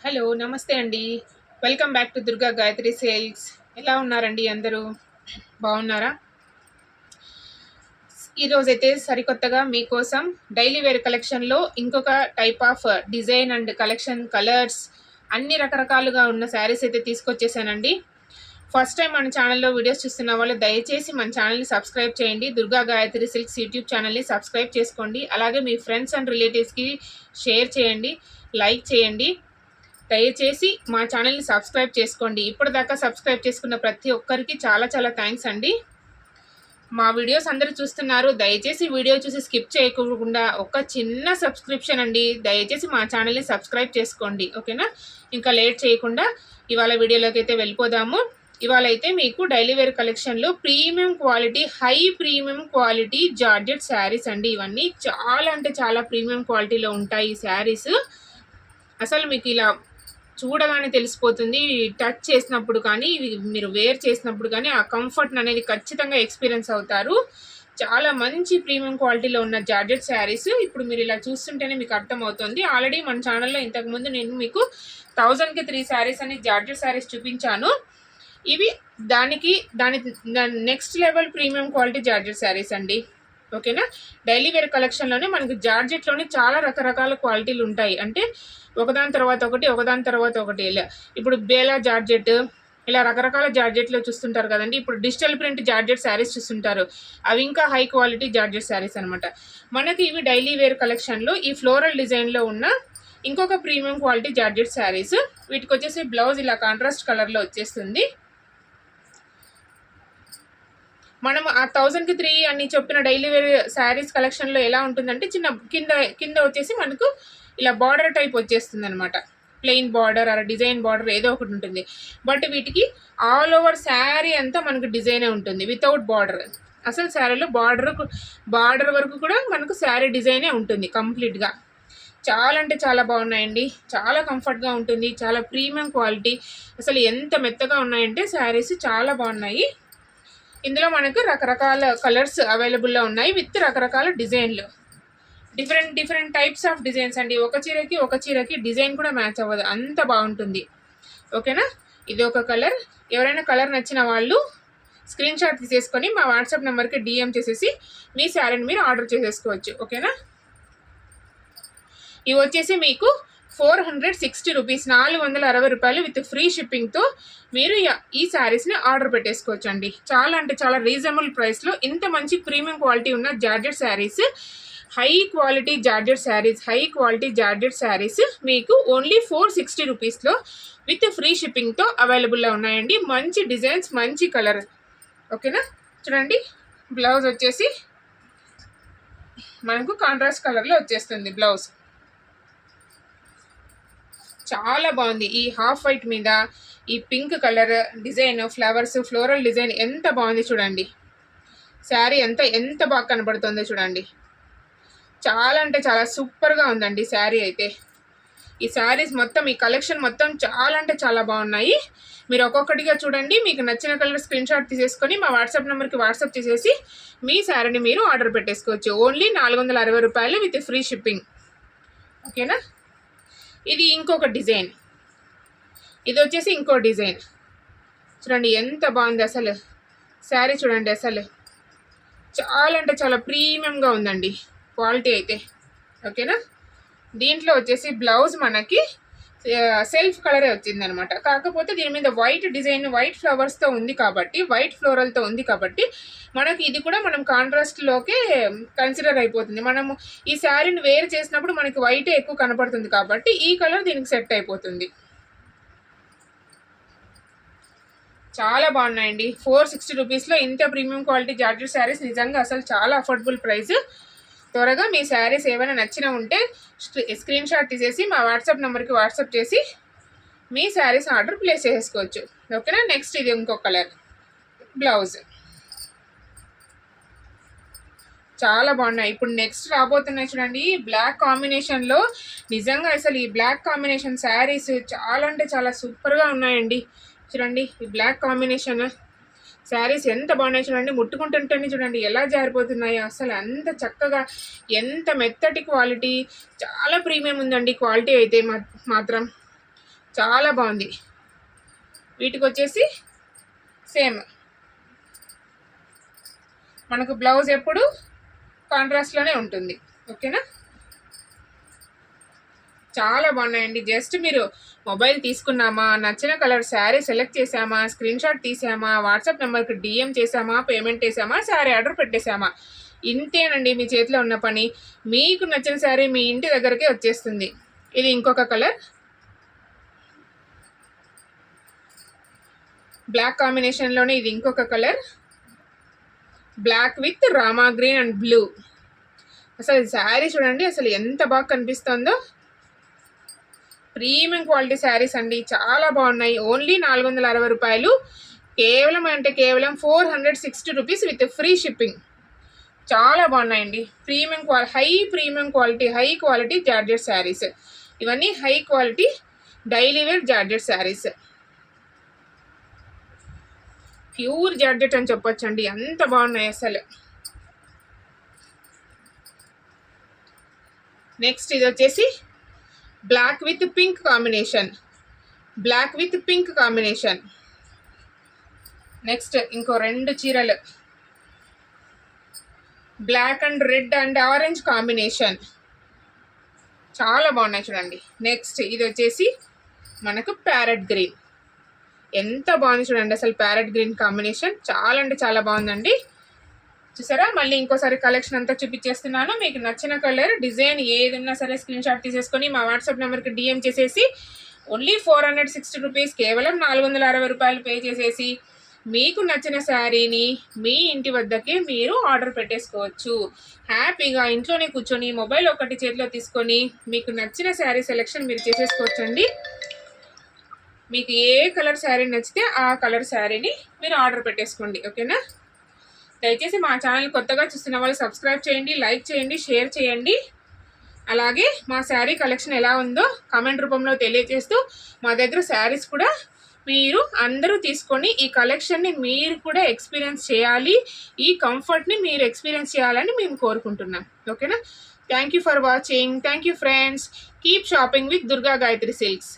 Hello నమస్తే అండి. Welcome back to Durga Gayatri sales. ఎలా ఉన్నారండి అందరూ? బాగున్నారా? ఈరోజైతే సరికొత్తగా మీకోసం డైలీ వేర్ కలెక్షన్లో ఇంకొక type of design and collection colours అన్ని రకరకాలుగా ఉన్న శారీస్ అయితే తీసుకొచ్చేసానండి. ఫస్ట్ టైం మన ఛానల్లో వీడియోస్ చూస్తున్న వాళ్ళు దయచేసి మన ఛానల్ని సబ్స్క్రైబ్ చేయండి. దుర్గా గాయత్రి సిల్క్స్ యూట్యూబ్ ఛానల్ని సబ్స్క్రైబ్ చేసుకోండి. అలాగే మీ ఫ్రెండ్స్ అండ్ రిలేటివ్స్కి షేర్ చేయండి, లైక్ చేయండి. దయచేసి మా ఛానల్ని సబ్స్క్రైబ్ చేసుకోండి. ఇప్పటిదాకా సబ్స్క్రైబ్ చేసుకున్న ప్రతి ఒక్కరికి చాలా చాలా థ్యాంక్స్ అండి. మా వీడియోస్ అందరూ చూస్తున్నారు. దయచేసి వీడియో చూసి స్కిప్ చేయకుండా ఒక చిన్న సబ్స్క్రిప్షన్ అండి. దయచేసి మా ఛానల్ని సబ్స్క్రైబ్ చేసుకోండి, ఓకేనా? ఇంకా లేట్ చేయకుండా ఇవాళ వీడియోలోకి అయితే వెళ్ళిపోదాము. ఇవాళ అయితే మీకు డైలీ వేర్ కలెక్షన్లో premium quality, high premium quality georgette saris అండి. ఇవన్నీ చాలా అంటే చాలా ప్రీమియం క్వాలిటీలో ఉంటాయి ఈ శారీస్. అసలు మీకు ఇలా చూడగానే తెలిసిపోతుంది. టచ్ చేసినప్పుడు కానీ, మీరు వేర్ చేసినప్పుడు కానీ ఆ కంఫర్ట్ అనేది ఖచ్చితంగా ఎక్స్పీరియన్స్ అవుతారు. చాలా మంచి ప్రీమియం క్వాలిటీలో ఉన్న జార్జెట్ శారీస్ ఇప్పుడు మీరు ఇలా చూస్తుంటేనే మీకు అర్థమవుతుంది. ఆల్రెడీ మన ఛానల్లో ఇంతకుముందు నేను మీకు 1000కి 3 శారీస్ అని జార్జెట్ శారీస్ చూపించాను. ఇవి దాని next level premium quality georgette saris అండి, ఓకేనా? డైలీ వేర్ కలెక్షన్లోనే మనకి జార్జెట్లోనే చాలా రకరకాల క్వాలిటీలు ఉంటాయి. అంటే ఒకదాని తర్వాత ఒకటి ఒకదాని తర్వాత ఒకటి ఇలా ఇప్పుడు బేలా జార్జెట్, ఇలా రకరకాల జార్జెట్లో చూస్తుంటారు కదండి. ఇప్పుడు డిజిటల్ ప్రింట్ జార్జెట్ శారీస్ చూస్తుంటారు. అవి ఇంకా హై క్వాలిటీ జార్జెట్ శారీస్ అనమాట. మనకి ఇవి డైలీ వేర్ కలెక్షన్లో ఈ ఫ్లోరల్ డిజైన్లో ఉన్న ఇంకొక ప్రీమియం క్వాలిటీ జార్జెట్ శారీస్. వీటికి వచ్చేసి బ్లౌజ్ ఇలా కాంట్రాస్ట్ కలర్లో వచ్చేస్తుంది. మనం ఆ 1000కి 3 అని చెప్పిన డైలీ వేర్ శారీస్ కలెక్షన్లో ఎలా ఉంటుందంటే చిన్న కింద వచ్చేసి మనకు ఇలా బార్డర్ టైప్ వచ్చేస్తుంది అనమాట. ప్లెయిన్ బార్డర్ అలా డిజైన్ బార్డర్ ఏదో ఒకటి ఉంటుంది. బట్ వీటికి ఆల్ ఓవర్ శారీ అంతా మనకు డిజైనే ఉంటుంది వితౌట్ బార్డర్. అసలు శారీలో బార్డర్ వరకు కూడా మనకు శారీ డిజైనే ఉంటుంది కంప్లీట్గా. చాలా అంటే చాలా బాగున్నాయండి. చాలా కంఫర్ట్గా ఉంటుంది. చాలా ప్రీమియం క్వాలిటీ. అసలు ఎంత మెత్తగా ఉన్నాయంటే శారీస్ చాలా బాగున్నాయి. ఇందులో మనకు రకరకాల కలర్స్ అవైలబుల్లో ఉన్నాయి విత్ రకరకాల డిజైన్లు. డిఫరెంట్ టైప్స్ ఆఫ్ డిజైన్స్ అండి. ఒక చీరకి డిజైన్ కూడా మ్యాచ్ అవ్వదు, అంత బాగుంటుంది, ఓకేనా? ఇది ఒక కలర్. ఎవరైనా కలర్ నచ్చిన వాళ్ళు స్క్రీన్ షాట్ తీసేసుకొని మా వాట్సాప్ నెంబర్కి డిఎం చేసేసి మీ శారీని మీరు ఆర్డర్ చేసేసుకోవచ్చు, ఓకేనా? ఇవి వచ్చేసి మీకు 460 రూపీస్, 460 రూపాయలు విత్ ఫ్రీ షిప్పింగ్తో మీరు ఈ శారీస్ని ఆర్డర్ పెట్టేసుకోవచ్చు అండి. చాలా అంటే చాలా రీజనబుల్ ప్రైస్లో ఇంత మంచి ప్రీమియం క్వాలిటీ ఉన్న georgette saris, high quality georgette saris మీకు ఓన్లీ 460 రూపీస్లో విత్ ఫ్రీ షిప్పింగ్తో అవైలబుల్లో ఉన్నాయండి. మంచి డిజైన్స్, మంచి కలర్, ఓకేనా? చూడండి, బ్లౌజ్ వచ్చేసి మనకు కాంట్రాస్ట్ కలర్లో వచ్చేస్తుంది బ్లౌజ్. చాలా బాగుంది. ఈ హాఫ్ వైట్ మీద ఈ pink colour design, flowers, floral design ఎంత బాగుంది చూడండి. శారీ ఎంత బాగా కనబడుతుందో చూడండి. చాలా అంటే చాలా సూపర్గా ఉందండి శారీ అయితే. ఈ శారీస్ మొత్తం, ఈ కలెక్షన్ మొత్తం చాలా అంటే చాలా బాగున్నాయి. మీరు ఒక్కొక్కటిగా చూడండి. మీకు నచ్చిన కలర్ స్క్రీన్ షాట్ తీసేసుకొని మా వాట్సాప్ నెంబర్కి వాట్సాప్ చేసేసి మీ శారీని మీరు ఆర్డర్ పెట్టేసుకోవచ్చు. ఓన్లీ 460 రూపాయలు విత్ ఫ్రీ షిప్పింగ్, ఓకేనా? ఇది ఇంకొక డిజైన్. ఇది వచ్చేసి ఇంకో డిజైన్. చూడండి ఎంత బాగుంది అసలు శారీ. చూడండి అసలు చాలా అంటే చాలా ప్రీమియంగా ఉందండి క్వాలిటీ అయితే, ఓకేనా? దీంట్లో వచ్చేసి బ్లౌజ్ మనకి సెల్ఫ్ కలరే వచ్చిందనమాట. కాకపోతే దీని మీద వైట్ డిజైన్, వైట్ ఫ్లవర్స్తో ఉంది కాబట్టి, వైట్ ఫ్లోరల్తో ఉంది కాబట్టి మనకి ఇది కూడా మనం కాంట్రాస్ట్లోకే కన్సిడర్ అయిపోతుంది. మనము ఈ శారీని వేర్ చేసినప్పుడు మనకి వైటే ఎక్కువ కనపడుతుంది కాబట్టి ఈ కలర్ దీనికి సెట్ అయిపోతుంది. చాలా బాగున్నాయండి. 460 రూపీస్లో ఇంత ప్రీమియం క్వాలిటీ జార్జెట్ శారీస్ నిజంగా అసలు చాలా అఫోర్డబుల్ ప్రైస్. త్వరగా మీ శారీస్ ఏమైనా నచ్చినా ఉంటే స్క్రీన్ షాట్ తీసేసి మా వాట్సాప్ నెంబర్కి వాట్సాప్ చేసి మీ శారీస్ ఆర్డర్ ప్లేస్ చేసుకోవచ్చు, ఓకేనా? నెక్స్ట్ ఇది ఇంకో కలర్ బ్లౌజ్. చాలా బాగున్నాయి. ఇప్పుడు నెక్స్ట్ రాబోతున్నాయి చూడండి, బ్లాక్ కాంబినేషన్లో. నిజంగా అసలు ఈ బ్లాక్ కాంబినేషన్ శారీస్ చాలా అంటే చాలా సూపర్గా ఉన్నాయండి. చూడండి ఈ బ్లాక్ కాంబినేషన్ శారీస్ ఎంత బాగున్నాయి చూడండి. ముట్టుకుంటుంటేనే చూడండి ఎలా జారిపోతున్నాయో. అసలు అంత చక్కగా, ఎంత మెత్తటి క్వాలిటీ, చాలా ప్రీమియం ఉందండి క్వాలిటీ అయితే మాత్రం. చాలా బాగుంది. వీటికి వచ్చేసి సేమ్ మనకు బ్లౌజ్ ఎప్పుడు కాంట్రాస్ట్లోనే ఉంటుంది. ఓకేనా, చాలా బాగున్నాయండి. జస్ట్ మీరు మొబైల్ తీసుకున్నామా, నచ్చిన కలర్ శారీ సెలెక్ట్ చేసామా, స్క్రీన్ షాట్ తీసామా, వాట్సాప్ నెంబర్కి డిఎం చేసామా, పేమెంట్ చేసామా, శారీ ఆర్డర్ పెట్టేసామా, ఇంతేనండి మీ చేతిలో ఉన్న పని. మీకు నచ్చిన శారీ మీ ఇంటి దగ్గరకే వచ్చేస్తుంది. ఇది ఇంకొక కలర్, బ్లాక్ కాంబినేషన్లోనే ఇది ఇంకొక colour, black with rama green and blue. అసలు శారీ చూడండి అసలు ఎంత బాగా కనిపిస్తుందో. ప్రీమియం క్వాలిటీ శారీస్ అండి, చాలా బాగున్నాయి. ఓన్లీ 460 రూపాయలు, కేవలం అంటే కేవలం 460 రూపీస్ విత్ ఫ్రీ షిప్పింగ్. చాలా బాగున్నాయండి. Premium quality high quality georgette saris. ఇవన్నీ high quality daily wear georgette saris. Pure georgette అని చెప్పొచ్చండి, అంత బాగున్నాయి అసలు. నెక్స్ట్ ఇది వచ్చేసి black with pink combination, black with pink combination. Next ఇంకో 2 చీరలు, black and red and orange combination, చాలా బాగున్నాయి చూడండి. నెక్స్ట్ ఇది వచ్చేసి మనకు ప్యారెట్ గ్రీన్, ఎంత బాగుంది చూడండి అసలు. ప్యారెట్ గ్రీన్ కాంబినేషన్ చాలా అంటే చాలా బాగుందండి. చూసారా, మళ్ళీ ఇంకోసారి కలెక్షన్ అంతా చూపించేస్తున్నాను. మీకు నచ్చిన కలర్ డిజైన్ ఏదన్నా సరే స్క్రీన్ షాట్ తీసేసుకొని మా వాట్సాప్ నెంబర్కి డిఎం చేసేసి ఓన్లీ 460 రూపీస్, కేవలం 460 రూపాయలు పే చేసేసి మీకు నచ్చిన శారీని మీ ఇంటి వద్దకే మీరు ఆర్డర్ పెట్టేసుకోవచ్చు. హ్యాపీగా ఇంట్లోనే కూర్చొని మొబైల్ ఒకటి చేతిలో తీసుకొని మీకు నచ్చిన శారీ సెలెక్షన్ మీరు చేసేసుకోవచ్చండి. మీకు ఏ కలర్ శారీ నచ్చితే ఆ కలర్ శారీని మీరు ఆర్డర్ పెట్టేసుకోండి. ఓకేనా, దయచేసి మా ఛానల్ కొత్తగా చూస్తున్న వాళ్ళు సబ్స్క్రైబ్ చేయండి, లైక్ చేయండి, షేర్ చేయండి. అలాగే మా శారీ కలెక్షన్ ఎలా ఉందో కామెంట్ రూపంలో తెలియజేస్తూ మా దగ్గర శారీస్ కూడా మీరు అందరూ తీసుకొని ఈ కలెక్షన్ని మీరు కూడా ఎక్స్పీరియన్స్ చేయాలి, ఈ కంఫర్ట్ని మీరు ఎక్స్పీరియన్స్ చేయాలని మేము కోరుకుంటున్నాం. ఓకేనా, thank you for watching. Thank you friends. Keep shopping with Durga Gayatri silks.